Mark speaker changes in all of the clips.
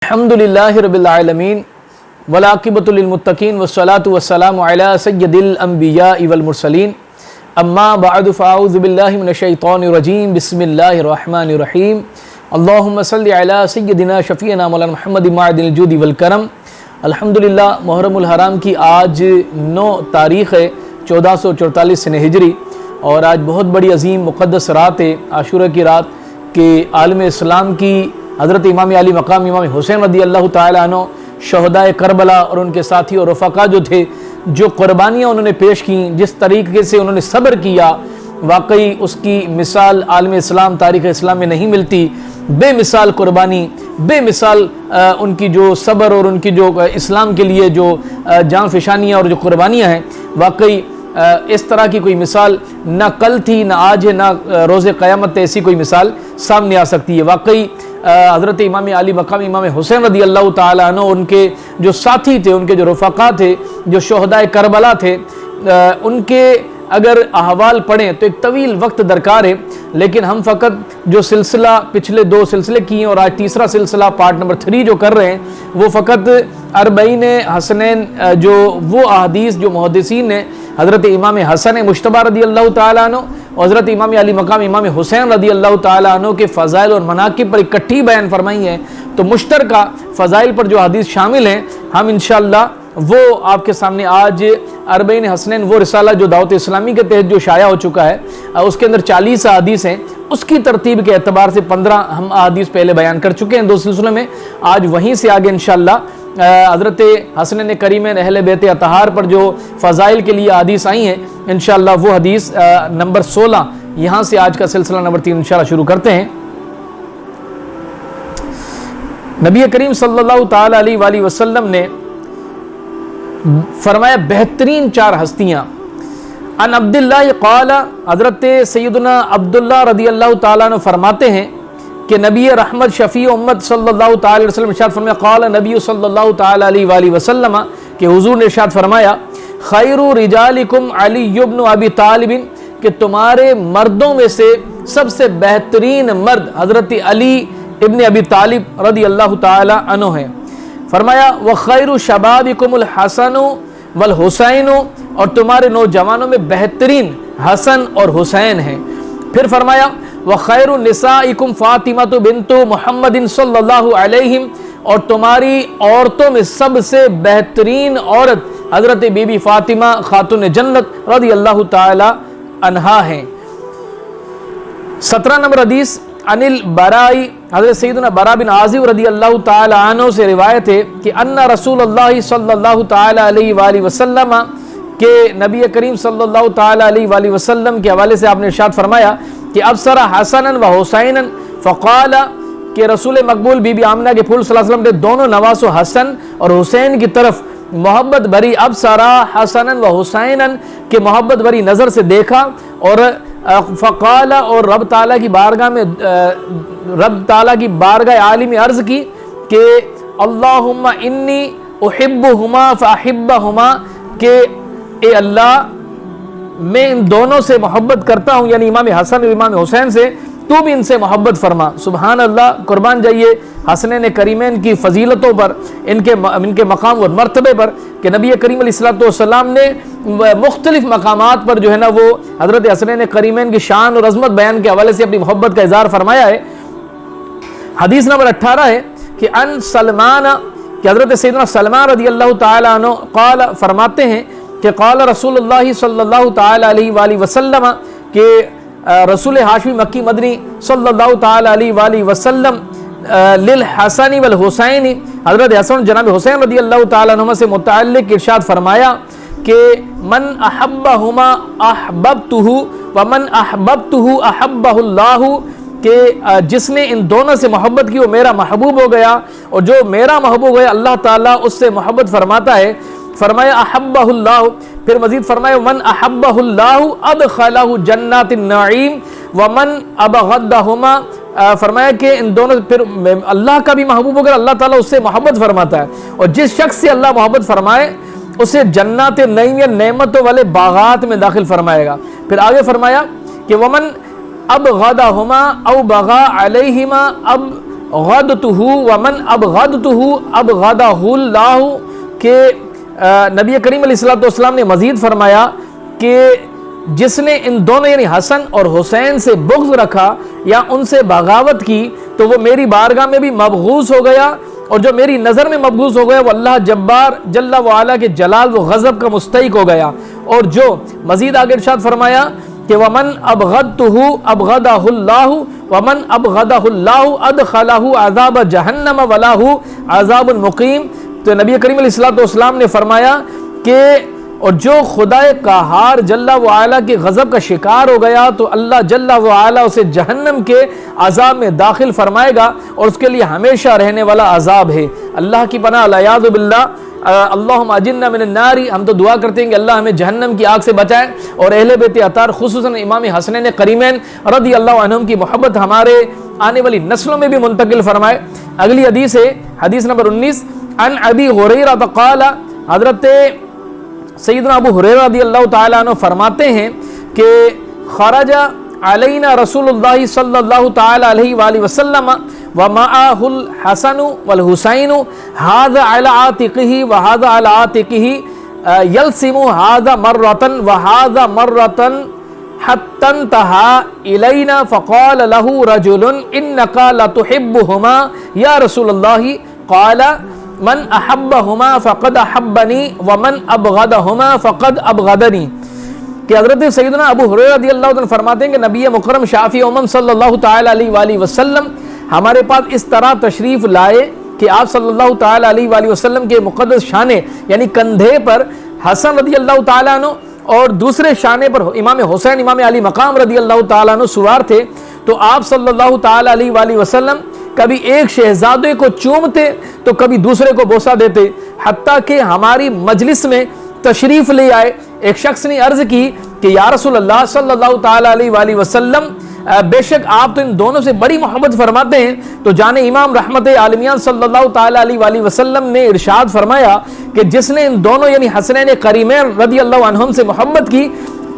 Speaker 1: الحمدللہ رب العالمین والعاقبۃ للمتقین والصلاۃ والسلام علی سید الانبیاء والمرسلین اما بعد فاعوذ باللہ من الشیطان الرجیم بسم اللہ الرحمن الرحیم اللہم صلی علی سیدنا شفیعنا مولانا محمد معدن الجود والکرم۔ الحمدللہ محرم الحرام کی آج 9 تاریخ ہے 1444 سنہ ہجری، اور آج بہت بڑی عظیم مقدس رات ہے، عاشورہ کی رات، کہ عالم اسلام کی حضرت امام علی مقام امام حسین رضی اللہ تعالیٰ عنہ شہدائے کربلا اور ان کے ساتھی اور رفقا جو تھے، جو قربانیاں انہوں نے پیش کیں، جس طریقے سے انہوں نے صبر کیا، واقعی اس کی مثال عالم اسلام تاریخ اسلام میں نہیں ملتی۔ بے مثال قربانی، بے مثال ان کی جو صبر اور ان کی جو اسلام کے لیے جو جان فشانیاں اور جو قربانیاں ہیں، واقعی اس طرح کی کوئی مثال نہ کل تھی، نہ آج ہے، نہ روز قیامت ایسی کوئی مثال سامنے آ سکتی ہے۔ واقعی حضرت امام علی مقام امام حسین رضی اللہ تعالیٰ عنہ، ان کے جو ساتھی تھے، ان کے جو رفقا تھے، جو شہدائے کربلا تھے، ان کے اگر احوال پڑھیں تو ایک طویل وقت درکار ہے، لیکن ہم فقط جو سلسلہ پچھلے 2 سلسلے کیے اور آج تیسرا سلسلہ پارٹ نمبر 3 جو کر رہے ہیں، وہ فقط 40 حسنین، جو وہ احادیث جو محدثین نے حضرت امام حسن مجتبی رضی اللہ تعالیٰ عنہ اور حضرت امام علی مقام امام حسین رضی اللہ تعالیٰ عنہ کے فضائل اور مناقب پر اکٹھی بیان فرمائی ہیں، تو مشترکہ فضائل پر جو حدیث شامل ہیں، ہم انشاءاللہ وہ آپ کے سامنے آج 40 حسنین، وہ رسالہ جو دعوت اسلامی کے تحت جو شائع ہو چکا ہے، اس کے اندر 40 احادیث ہیں، اس کی ترتیب کے اعتبار سے 15 ہم احادیث پہلے بیان کر چکے ہیں 2 سلسلوں میں۔ آج وہیں سے آگے انشاءاللہ حضرت حسنین کریمین اہل بیت اطہار پر جو فضائل کے لیے حدیث آئی ہیں، انشاءاللہ وہ حدیث نمبر 16، یہاں سے آج کا سلسلہ نمبر 3 انشاءاللہ شروع کرتے ہیں۔ نبی کریم صلی اللہ تعالی علیہ وآلہ وسلم نے فرمایا بہترین 4 ہستیاں۔ ان عبداللہ قال، حضرت سیدنا عبداللہ رضی اللہ تعالیٰ عنہ فرماتے ہیں کہ نبی رحمت شفیع امت صلی اللہ تعالی علیہ وسلم ارشاد فرمایا، قال نبی صلی اللہ تعالی علیہ وآلہ وسلم، کہ حضور نے ارشاد فرمایا، خیر رجالکم علی ابن ابی طالب، کہ تمہارے مردوں میں سے سب سے بہترین مرد حضرت علی ابن ابی طالب رضی اللہ تعالی عنہ ہیں۔ فرمایا وخیر شبابکم الحسن والحسین، اور تمہارے نوجوانوں میں بہترین حسن اور حسین ہیں۔ پھر فرمایا وخیر نسائکم فاطمہ بنت محمد صلی اللہ علیہ، اور تمہاری عورتوں میں سب سے بہترین عورت حضرت بی بی فاطمہ خاتون جنت رضی اللہ تعالی عنہا ہیں۔ 17 نمبر حدیث عن البرائی، حضرت سیدنا برا بن عازب رضی اللہ تعالی عنہ سے روایت ہے کہ ان رسول اللہ صلی اللہ تعالی علیہ وآلہ وسلم، کہ نبی کریم صلی اللہ تعالی علیہ وآلہ وسلم کے حوالے سے آپ نے ارشاد فرمایا کہ ابصر حسنا و حسینا فقال، کہ رسول مقبول بی بی آمنہ کے پھول صلی اللہ علیہ وسلم نے دونوں نواس و حسن اور حسین کی طرف محبت بھری ابصر حسنا و حسینا، کہ محبت بھری نظر سے دیکھا، اور فقال، اور رب تعالیٰ کی بارگاہ میں رب تعالیٰ کی بارگاہ عالم عرض کی کہ اللہم انی احبہما فاحبہما، کہ اے اللہ میں ان دونوں سے محبت کرتا ہوں، یعنی امام حسن اور امام حسین سے، تو بھی ان سے محبت فرما۔ سبحان اللہ، قربان جائیے حسنین کریمین کی فضیلتوں پر، ان کے مقام اور مرتبے پر، کہ نبی کریم علیہ السلام نے مختلف مقامات پر جو ہے نا وہ حضرت حسنین کریمین کی شان اور عظمت بیان کے حوالے سے اپنی محبت کا اظہار فرمایا ہے۔ حدیث نمبر 18 ہے کہ ان سلمان، کہ حضرت سیدنا سلمان رضی اللہ تعالی عنہ قال، فرماتے ہیں کہ قال رسول اللہ صلی اللہ تعالی علیہ وآلہ وسلم، کہ رسول ہاشمی مکی مدنی صلی اللہ تعالی علیہ وآلہ وسلم للحسن والحسین، حضرت حسن جناب حسین رضی اللہ تعالی عنہ سے متعلق ارشاد فرمایا کہ من احبہما احببتہ ومن احببتہ احبہ اللہ، کہ جس نے ان دونوں سے محبت کی وہ میرا محبوب ہو گیا، اور جو میرا محبوب ہو گیا اللہ تعالیٰ اس سے محبت فرماتا ہے۔ فرمایا احبہ اللہ، پھر مزید فرمایا من احبہ اللہ ادخلہ جنات النعیم ومن ابغضہما، فرمایا کہ ان دونوں، پھر اللہ کا بھی محبوب ہو گیا، اللہ تعالیٰ اس سے محبت فرماتا ہے، اور جس شخص سے اللہ محبت فرمائے اسے جنات نعیم یا نعمتوں والے باغات میں داخل فرمائے گا۔ پھر آگے فرمایا کہ ومن ابغضہما او بغا علیہما، اب غدتہ ومن ابغضتہ ابغضہ اللہ، کہ نبی کریم علیہ الصلوۃ والسلام نے مزید فرمایا کہ جس نے ان دونوں یعنی حسن اور حسین سے بغض رکھا یا ان سے بغاوت کی تو وہ میری بارگاہ میں بھی مبغوض ہو گیا، اور جو میری نظر میں مبغوض ہو گیا وہ اللہ جبار جل وعلا کے جلال و غضب کا مستحق ہو گیا۔ اور جو مزید آگے ارشاد فرمایا کہ ومن ابغضتہ ابغضہ اللہ ومن ابغضہ اللہ ادخلہ عذاب جہنم ولہ عذاب مقیم، تو نبی کریم علیہ الصلوۃ والسلام نے فرمایا کہ اور جو خدا قہار جل وعلا کے غضب کا شکار ہو گیا تو اللہ جل وعلا اسے جہنم کے عذاب میں داخل فرمائے گا، اور اس کے لیے ہمیشہ رہنے والا عذاب ہے۔ اللہ کی پناہ العیاذ باللہ، اللہم اجرنا من النار، ہم تو دعا کرتے ہیں کہ اللہ ہمیں جہنم کی آگ سے بچائے، اور اہل بیت اطہار خصوصاً امام حسنین کریمین رضی اللہ عنہم کی محبت ہمارے آنے والی نسلوں میں بھی منتقل فرمائے۔ اگلی حدیث ہے حدیث نمبر 19، عن ابی ہریرہ قال، حضرت سیدنا ابو ہریرہ رضی اللہ تعالیٰ عنہ فرماتے ہیں کہ خرج علینا رسول اللہ صلی اللہ تعالیٰ علیہ وآلہ وسلم ومعه الحسن والحسین هذا على عاتقه وهذا على عاتقه يلسم هذا مرة وهذا مرة حتى انتهى إلينا فقال له رجل إنك لتحبهما يا رسول الله، قال من احبہما فقد احبنی ومن ابغضہما فقد ابغضنی، کہ حضرت سیدنا ابو ہریرہ رضی اللہ عنہ فرماتے ہیں کہ نبی مکرم شافی امم صلی اللہ تعالی علیہ وآلہ وسلم ہمارے پاس اس طرح تشریف لائے کہ آپ صلی اللہ تعالی علیہ وآلہ وسلم کے مقدس شانے یعنی کندھے پر حسن رضی اللہ تعالیٰ عنہ اور دوسرے شانے پر امام حسین امام علی مقام رضی اللہ تعالیٰ عنہ سوار تھے، تو آپ صلی اللہ تعالی علیہ وآلہ وسلم کبھی ایک شہزادے کو چومتے تو کبھی دوسرے کو بوسہ دیتے، حتیٰ کہ ہماری مجلس میں تشریف لے آئے ایک شخص نے عرض کی کہ یا رسول اللہ صلی اللہ تعالی علیہ وآلہ وسلم، بے شک آپ تو ان دونوں سے بڑی محبت فرماتے ہیں، تو جان امام رحمت عالمیان صلی اللہ تعالی علیہ وآلہ وسلم نے ارشاد فرمایا کہ جس نے ان دونوں یعنی حسنین کریمین رضی اللہ عنہم سے محبت کی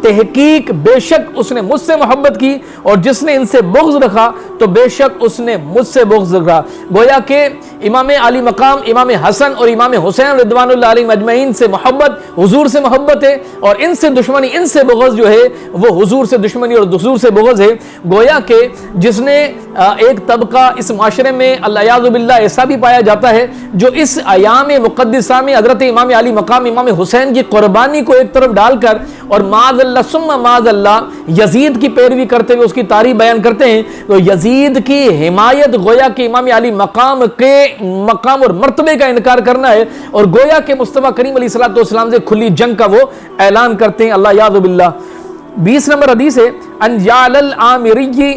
Speaker 1: تحقیق بے شک اس نے مجھ سے محبت کی، اور جس نے ان سے بغض رکھا تو بے شک اس نے مجھ سے بغض رکھا۔ گویا کہ امام علی مقام امام حسن اور امام حسین رضوان اللہ علیہ مجمعین سے محبت حضور سے محبت ہے، اور ان سے دشمنی ان سے بغض جو ہے وہ حضور سے دشمنی اور حضور سے بغض ہے۔ گویا کہ جس نے ایک طبقہ اس معاشرے میں العیاذ باللہ ایسا بھی پایا جاتا ہے جو اس ایام مقدسہ میں حضرت امام علی مقام امام حسین کی قربانی کو ایک طرف ڈال کر اور معاذ اللہ ثم معاذ اللہ یزید کی پیروی کرتے ہوئے اس کی تعریف بیان کرتے ہیں، تو یزید کی حمایت گویا کہ امام علی مقام کے مقام اور مرتبے کا انکار کرنا ہے، اور گویا کہ مصطفیٰ کریم علیہ الصلوۃ والسلام سے کھلی جنگ کا وہ اعلان کرتے ہیں۔ اللہ یاد باللہ۔ 20 نمبر حدیث ہے ان جعل العامری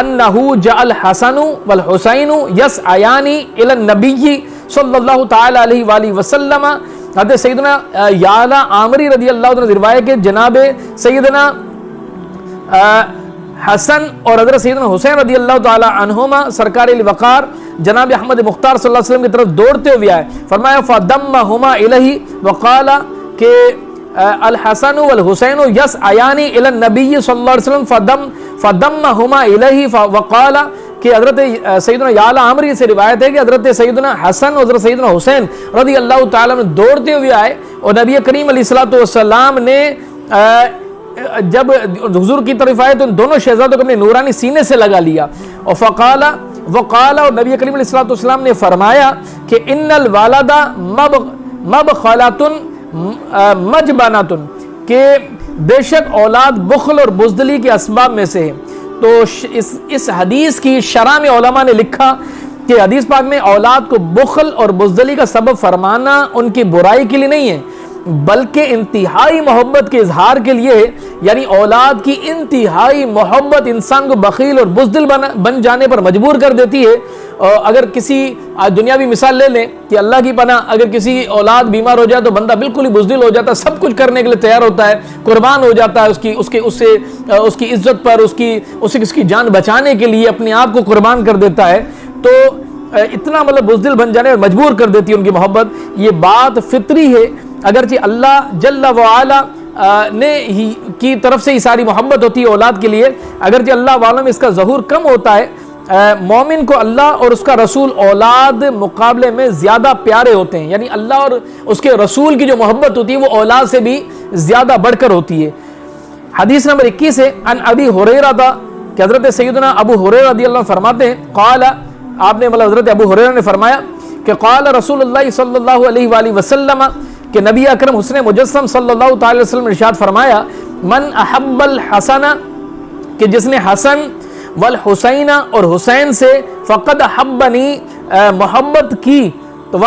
Speaker 1: انہ جعل حسن والحسین یسعیان الی النبی صلی اللہ تعالی علیہ وآلہ وسلم، حضرت سیدنا یعلا عامری رضی اللہ عنہ روایت کہ جناب سیدنا حسن اور حضرت سیدنا حسین رضی اللہ تعالی عنہما سرکار وقار جناب احمد مختار صلی اللہ علیہ وسلم کی طرف دوڑتے ہوئے آئے، فرمایا فضمہما الیہ وقال کہ الحسن والحسین یسعیان الی النبی صلی اللہ علیہ وسلم فضمہما الیہ وقال، کہ حضرت سیدنا یعلا عامری سے روایت ہے کہ حضرت سیدنا حسن اور حضرت سیدنا حسین رضی اللہ تعالیٰ عنہ دوڑتے ہوئے آئے، اور نبی کریم علیہ الصلوۃ والسلام نے جب حضور کی طرف آئے تو ان دونوں شہزادوں کو اپنے نورانی سینے سے لگا لیا، اور وقال اور نبی کریم علیہ الصلوۃ والسلام نے فرمایا کہ ان الوالد مبخلۃ مجبنۃ، کہ بے شک اولاد بخل اور بزدلی کے اسباب میں سے ہے۔ تو اس حدیث کی شرح میں علماء نے لکھا کہ حدیث پاک میں اولاد کو بخل اور بزدلی کا سبب فرمانا ان کی برائی کے لیے نہیں ہے، بلکہ انتہائی محبت کے اظہار کے لیے ہے، یعنی اولاد کی انتہائی محبت انسان کو بخیل اور بزدل بن جانے پر مجبور کر دیتی ہے۔ اگر کسی دنیاوی مثال لے لیں کہ اللہ کی پناہ اگر کسی اولاد بیمار ہو جائے تو بندہ بالکل ہی بزدل ہو جاتا ہے، سب کچھ کرنے کے لیے تیار ہوتا ہے، قربان ہو جاتا ہے اس کی عزت پر، اس کی جان بچانے کے لیے اپنے آپ کو قربان کر دیتا ہے، تو اتنا بزدل بن جانے اور مجبور کر دیتی ہے ان کی محبت۔ یہ بات فطری ہے، اگرچہ اللہ جل وعلا نے کی طرف سے ہی ساری محبت ہوتی ہے اولاد کے لیے، اگرچہ اللہ والوں میں اس کا ظہور کم ہوتا ہے، مومن کو اللہ اور اس کا رسول اولاد مقابلے میں زیادہ پیارے ہوتے ہیں، یعنی اللہ اور اس کے رسول کی جو محبت ہوتی ہے وہ اولاد سے بھی زیادہ بڑھ کر ہوتی ہے۔ حدیث نمبر 21 ہے، ان ابی ہریرہ کہ حضرت سیدنا ابو ہریرہ رضی اللہ عنہ فرماتے ہیں، قال، آپ نے مطلب حضرت ابو ہریرہ نے فرمایا کہ قال رسول اللہ صلی اللہ علیہ وآلہ وسلم، کہ نبی اکرم حسن مجسم صلی اللہ تعالی وسلم نے ارشاد فرمایا، من احب الحسن، کہ جس نے حسن والحسین اور حسین سے فقد احبنی، محبت کی، تو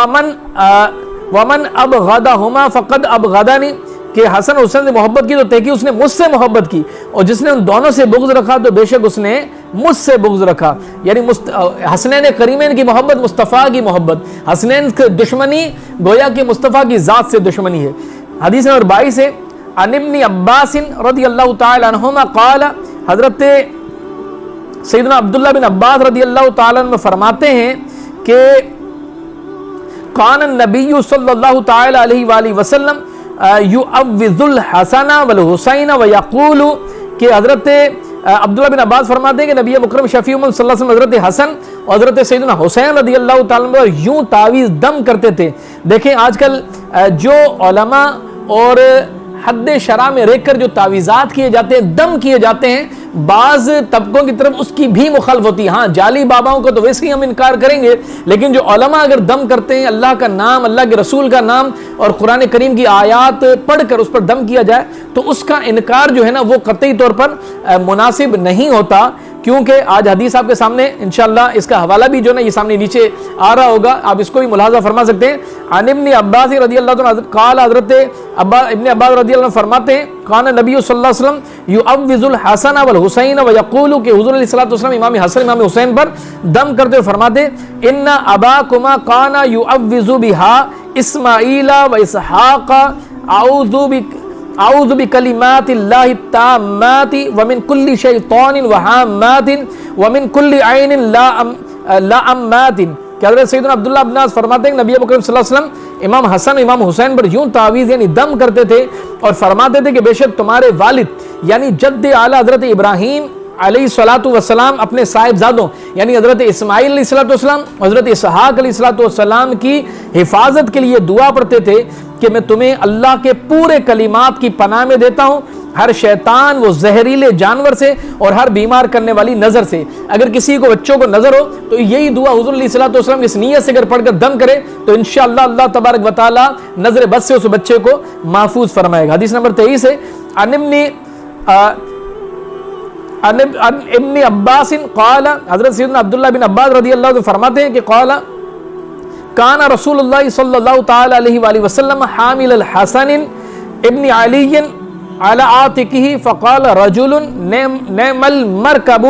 Speaker 1: ومن ابغضہما فقد ابغضنی، کہ حسن حسین سے محبت کی تو تحقیق اس نے مجھ سے محبت کی، اور جس نے ان دونوں سے بغض رکھا تو بے شک اس نے مجھ سے بغض رکھا۔ یعنی حسنین کریمین کی محبت مصطفیٰ کی محبت، حسنین کی دشمنی گویا کہ مصطفیٰ کی ذات سے دشمنی ہے۔ حدیث نمبر 22 ہے، عن ابن عباس رضی اللہ تعالی عنہما قال، حضرت سیدنا عبداللہ بن عباس رضی اللہ تعالی عنہ فرماتے ہیں کہ کان النبی صلی اللہ تعالی علیہ وآلہ وسلم یعوذ الحسن والحسین ویقول، کہ حضرت عبداللہ بن عباس فرماتے ہیں کہ نبی مکرم شفیع امت صلی اللہ علیہ وسلم حضرت حسن اور حضرت سیدنا حسین رضی اللہ تعالیٰ عنہ یوں تعویذ دم کرتے تھے۔ دیکھیں آج کل جو علماء اور حد شرع میں رہ کر جو تعویذات کیے جاتے ہیں، دم کیے جاتے ہیں، بعض طبقوں کی طرف اس کی بھی مخالف ہوتی ہے۔ ہاں جعلی باباؤں کو تو ویسے ہی ہم انکار کریں گے، لیکن جو علماء اگر دم کرتے ہیں، اللہ کا نام، اللہ کے رسول کا نام اور قرآن کریم کی آیات پڑھ کر اس پر دم کیا جائے تو اس کا انکار جو ہے نا وہ قطعی طور پر مناسب نہیں ہوتا، کیونکہ آج حدیث آپ کے سامنے انشاءاللہ اس کا حوالہ بھی جو ہے نا یہ سامنے نیچے آ رہا ہوگا، آپ اس کو بھی ملاحظہ فرما سکتے ہیں۔ عن ابن عباس رضی اللہ عنہ قال، حضرت ابن عباس رضی اللہ عنہ فرماتے ہیں، کان نبی صلی اللہ علیہ وسلم یعوذ الحسن والحسین ویقول، کہ حضور علیہ الصلوۃ والسلام امام حسن امام حسین پر دم کرتے ہوئے فرماتے، ان اباکما کان یعوذ بها اسماعیل واسحاق اعوذ بکلمات اللہ التامات ومن کل شیطان وہامات ومن کل عین لامات، کہ حضرت سیدنا عبداللہ بن عباس فرماتے ہیں کہ نبی اکرم صلی اللہ علیہ وسلم امام حسن امام حسین پر یوں تعویذ یعنی دم کرتے تھے اور فرماتے تھے کہ بے شک تمہارے والد یعنی جد اعلیٰ حضرت ابراہیم علیہ الصلوۃ والسلام اپنے صاحبزادوں یعنی حضرت اسماعیل علیہ الصلوۃ والسلام، حضرت اسحاق علیہ الصلوۃ والسلام کی حفاظت کے لیے دعا پڑھتے تھے کہ میں تمہیں اللہ کے پورے کلمات کی پناہ میں دیتا ہوں، ہر شیطان وہ زہریلے جانور سے اور ہر بیمار کرنے والی نظر سے۔ اگر کسی کو بچوں کو نظر ہو تو یہی دعا حضور علیہ الصلوۃ والسلام اس نیت سے اگر پڑھ کر دم کرے تو انشاءاللہ اللہ تبارک و تعالی نظر بد سے اس بچے کو محفوظ فرمائے گا۔ حدیث نمبر 23 ہے، عن ابن عباس قال، حضرت سیدنا عبداللہ بن عباس رضی اللہ عنہ فرماتے ہیں کہ قال کان رسول اللہ صلی اللہ تعالی علیہ وآلہ وسلم حامل الحسن ابن علی على عاتقه فقال رجل نعم المركب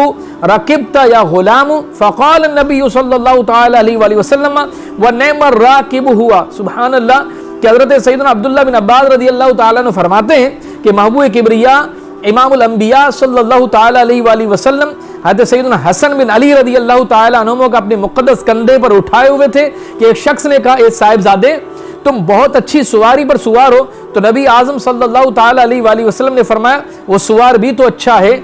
Speaker 1: ركبت يا غلام فقال النبي صلی اللہ تعالی علیہ وآلہ وسلم ونعم الراكب هو۔ سبحان اللہ، کہ حضرت سیدنا عبداللہ بن عباس رضی اللہ تعالیٰ عنہ فرماتے ہیں کہ محبوب کبریا امام الانبیاء صلی اللہ تعالی علیہ وآلہ وسلم حضرت سیدنا حسن بن علی رضی اللہ تعالی عنہ کا اپنے مقدس کندھے پر اٹھائے ہوئے تھے کہ ایک شخص نے کہا، اے صاحبزادے تم بہت اچھی سواری پر سوار ہو، تو نبی اعظم صلی اللہ تعالی علیہ وآلہ وسلم نے فرمایا وہ سوار بھی تو اچھا ہے۔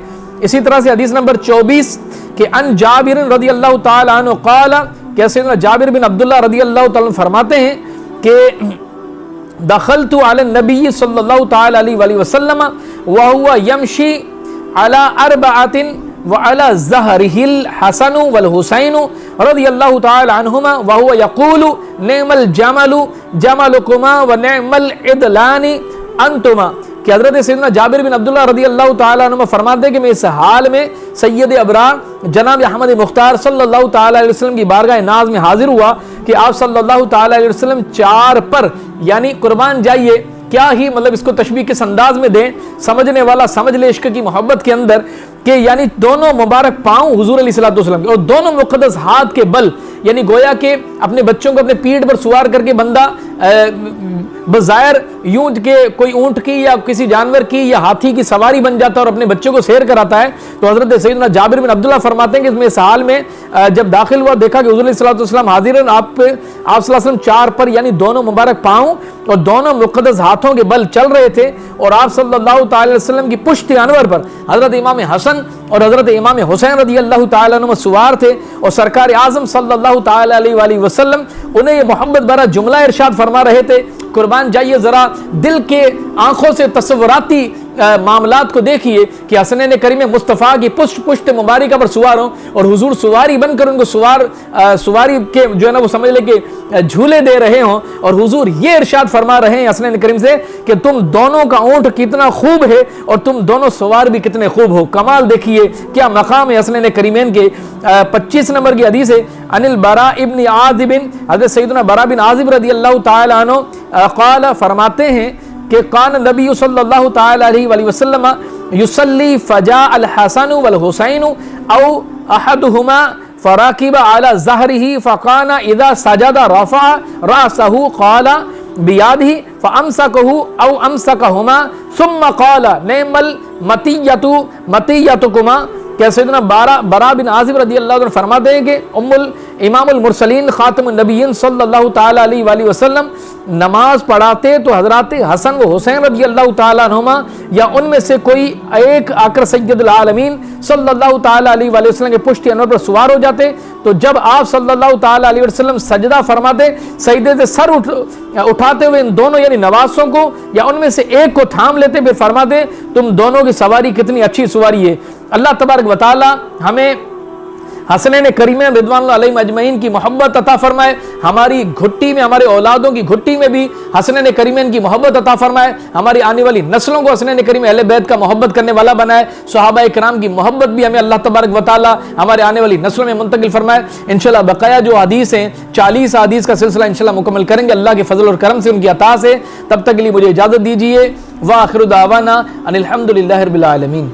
Speaker 1: اسی طرح سے حدیث نمبر 24 کہ ان جابر رضی اللہ تعالی عنہ قال، کہ سیدنا جابر بن عبداللہ رضی اللہ تعالی عنہ فرماتے ہیں کہ دخلت علی النبی صلی اللہ تعالی علیہ وآلہ وسلم وهو يمشي على أربعة وعلى ظهره الحسن والحسين رضی اللہ تعالی عنہما وهو يقول نعم الجمل جملكما ونعم العدلان انتما، کہ حضرت سیدنا جابر بن عبداللہ رضی اللہ تعالی عنہ فرماتے ہیں کہ میں اس حال میں سید ابرار جناب احمد مختار صلی اللہ تعالی علیہ وسلم کی بارگاہ ناز میں حاضر ہوا کہ آپ صلی اللہ تعالی علیہ وسلم چار پر یعنی قربان جائیے، کیا ہی مطلب اس کو تشبیہ کس انداز میں دیں، سمجھنے والا سمجھ لے عشق کی محبت کے اندر، کہ یعنی دونوں مبارک پاؤں حضور علیہ الصلوۃ والسلام کے اور دونوں مقدس ہاتھ کے بل، یعنی گویا کہ اپنے بچوں کو اپنے پیٹھ پر سوار کر کے بندہ بظاہر یوں کہ کوئی اونٹ کی یا کسی جانور کی یا ہاتھی کی سواری بن جاتا ہے اور اپنے بچوں کو سیر کراتا ہے، تو حضرت سیدنا جابر بن عبداللہ فرماتے ہیں کہ اس میں اس حال میں جب داخل ہوا دیکھا کہ حضور علیہ الصلوۃ والسلام حاضر ہیں، آپ صلی اللہ علیہ وسلم چار پر یعنی دونوں مبارک پاؤں اور دونوں مقدس ہاتھوں کے بل چل رہے تھے، اور آپ صلی اللہ تعالی علیہ وسلم کی پشت انور پر حضرت امام حسن حسن اور حضرت امام حسین رضی اللہ تعالیٰ عنہ سوار تھے اور سرکار اعظم صلی اللہ تعالیٰ علیہ وآلہ وسلم انہیں یہ محبت بھرا جملہ ارشاد فرما رہے تھے. قربان جائیے ذرا دل کے آنکھوں سے تصوراتی معاملات کو دیکھیے کہ حسنین کریم مصطفیٰ کی پشت مبارکہ پر سوار ہوں اور حضور سواری بن کر ان کو سواری کے جو ہے نا وہ سمجھ لے کہ جھولے دے رہے ہوں اور حضور یہ ارشاد فرما رہے ہیں حسنین کریم سے کہ تم دونوں کا اونٹ کتنا خوب ہے اور تم دونوں سوار بھی کتنے خوب ہو. کمال دیکھیے کیا مقام ہے حسنین کریمین کے. 25 نمبر کی حدیث ہے عن البراء ابن عازب، حضرت سیدنا براء بن عازب رضی اللہ تعالی عنہ قال فرماتے ہیں کہ قال نبی صلی اللہ تعالی علیہ وآلہ وسلم یصلی فجاء الحسن والحسین او احدہما فراکب على ظہرہ فکان اذا سجد رفع رأسہ قال بیادہ فامسکہ او امسکہما ثم قال نعم المطیۃ مطیۃکما. کہ سیدنا براء بن عازب رضی اللہ عنہ فرماتے ہیں کہ امام المرسلین خاتم النبیین صلی اللہ تعالی علیہ وآلہ وسلم نماز پڑھاتے تو حضرات حسن و حسین رضی اللہ تعالی عنہما یا ان میں سے کوئی ایک آ کر سید العالمین صلی اللہ تعالی علیہ وآلہ وسلم کے پشت انور پر سوار ہو جاتے. تو جب آپ صلی اللہ تعالی علیہ وسلم سجدہ فرماتے سجدے سے سر اٹھاتے ہوئے ان دونوں یعنی نواسوں کو یا ان میں سے ایک کو تھام لیتے پھر فرماتے تم دونوں کی سواری کتنی اچھی سواری ہے. اللہ تبارک و تعالی ہمیں حسنین کریمین رضوان اللہ علیہم اجمعین کی محبت عطا فرمائے. ہماری گھٹی میں ہمارے اولادوں کی گھٹی میں بھی حسنین کریمین کی محبت عطا فرمائے. ہماری آنے والی نسلوں کو حسنین کریم اہل بیت کا محبت کرنے والا بنائے. صحابہ کرام کی محبت بھی ہمیں اللہ تبارک و تعالی ہمارے آنے والی نسلوں میں منتقل فرمائے. انشاءاللہ بقایا جو حدیث ہیں 40 حدیث کا سلسلہ انشاءاللہ مکمل کریں گے اللہ کے فضل اور کرم سے ان کی عطا سے. تب تک کے لیے مجھے اجازت دیجیے. وآخر دعوانا ان الحمدللہ رب العالمین.